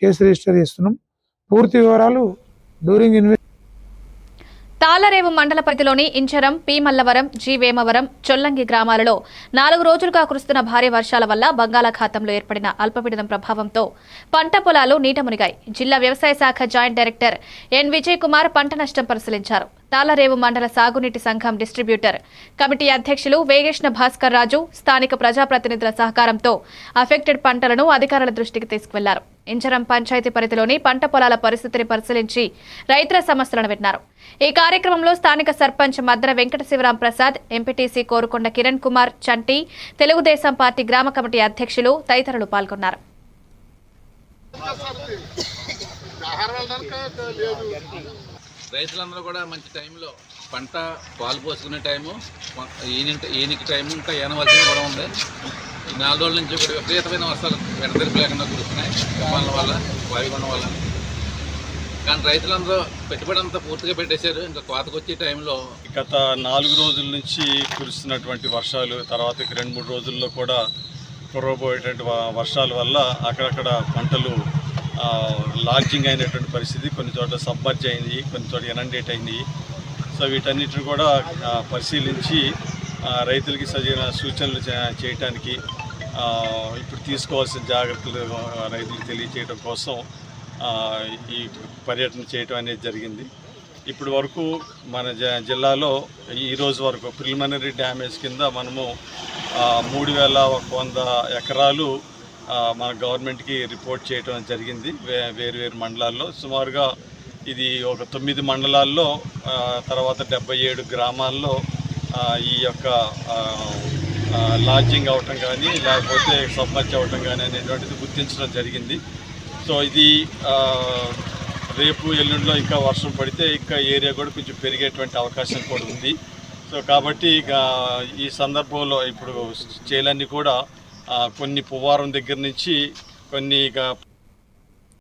Case register చేస్తున్నాం. పూర్తి వివరాలు డ్యూరింగ్ తాళ్లరేవు మండల పరిధిలోని ఇంచరం, పి మల్లవరం, జి వేమవరం, చొల్లంగి గ్రామాలలో 4 రోజులుగా కురుస్తున్న భారీ వర్షాల వల్ల బంగాళాఖాతంలో ఏర్పడిన అల్పపీడనం ప్రభావంతో పంట పొలాలు నీట మునిగాయి. జిల్లా వ్యవసాయ శాఖ joint director N Vijay Kumar పంట నష్టం పరిశీలించారు. తాళ్లరేవు మండల సాగునీటి సంఘం డిస్ట్రిబ్యూటర్ కమిటీ అధ్యక్షులు వేగేష్ణ భాస్కర్ రాజు స్థానిక ప్రజాప్రతినిధుల సహకారంతో అఫెక్టెడ్ పంటలను అధికారుల దృష్టికి తీసుకువెళ్లారు. ఇంచరం పంచాయతీ పరిధిలోని పంట పొలాల పరిస్థితిని పరిశీలించి రైతుల సమస్యలను విన్నారు. ఈ కార్యక్రమంలో స్థానిక సర్పంచ్ మద్ర వెంకట శివరాం ప్రసాద్, ఎంపీటీసీ కోరుకొండ కిరణ్ కుమార్ చంటి, తెలుగుదేశం పార్టీ గ్రామ కమిటీ అధ్యక్షులు తదితరులు పాల్గొన్నారు. రైతులందరూ కూడా మంచి టైంలో పంట పాలు పోసుకునే టైము, ఈయనకి టైము ఇంకా ఏనవలసింది కూడా ఉంది. ఈ 4 రోజుల నుంచి కూడా విపరీతమైన వర్షాలు ఎడతెరిపి లేకుండా కురుస్తున్నాయి వల్ల వాయుగుండం వల్ల. కానీ రైతులందరూ పెట్టుబడి అంతా పూర్తిగా పెట్టేశారు. ఇంకా కోతకొచ్చే టైంలో గత 4 రోజుల నుంచి కురుస్తున్నటువంటి వర్షాలు, తర్వాత 2-3 రోజుల్లో కూడా కురవబోయేటువంటి వర్షాల వల్ల అక్కడక్కడ పంటలు లాడ్జింగ్ అయినటువంటి పరిస్థితి, కొన్ని చోట్ల సబ్మర్జ్ అయింది, కొన్ని చోట్ల ఇనండేట్ అయింది. సో వీటన్నిటిని కూడా పరిశీలించి రైతులకి సరైన సూచనలు చేయటానికి ఇప్పుడు తీసుకోవాల్సిన జాగ్రత్తలు రైతులకు తెలియచేయడం కోసం ఈ పర్యటన చేయటం అనేది జరిగింది. ఇప్పటి వరకు మన జిల్లాలో ఈరోజు వరకు ప్రిలిమినరీ డ్యామేజ్ కింద మనము 3100 ఎకరాలు మన గవర్నమెంట్కి రిపోర్ట్ చేయడం జరిగింది. వేరు మండలాల్లో సుమారుగా ఇది ఒక 9 మండలాల్లో, తర్వాత 77 గ్రామాల్లో ఈ యొక్క లాడ్జింగ్ అవటం కానీ లేకపోతే సబ్మర్జ్ అవటం కానీ అనేటువంటిది గుర్తించడం జరిగింది. సో ఇది రేపు ఎల్లుండిలో ఇంకా వర్షం పడితే ఇంకా ఏరియా కూడా కొంచెం పెరిగేటువంటి అవకాశం కూడా ఉంది. సో కాబట్టి ఈ సందర్భంలో ఇప్పుడు చేలన్నీ కూడా కొన్ని పువ్వారం దగ్గర నుంచి కొన్ని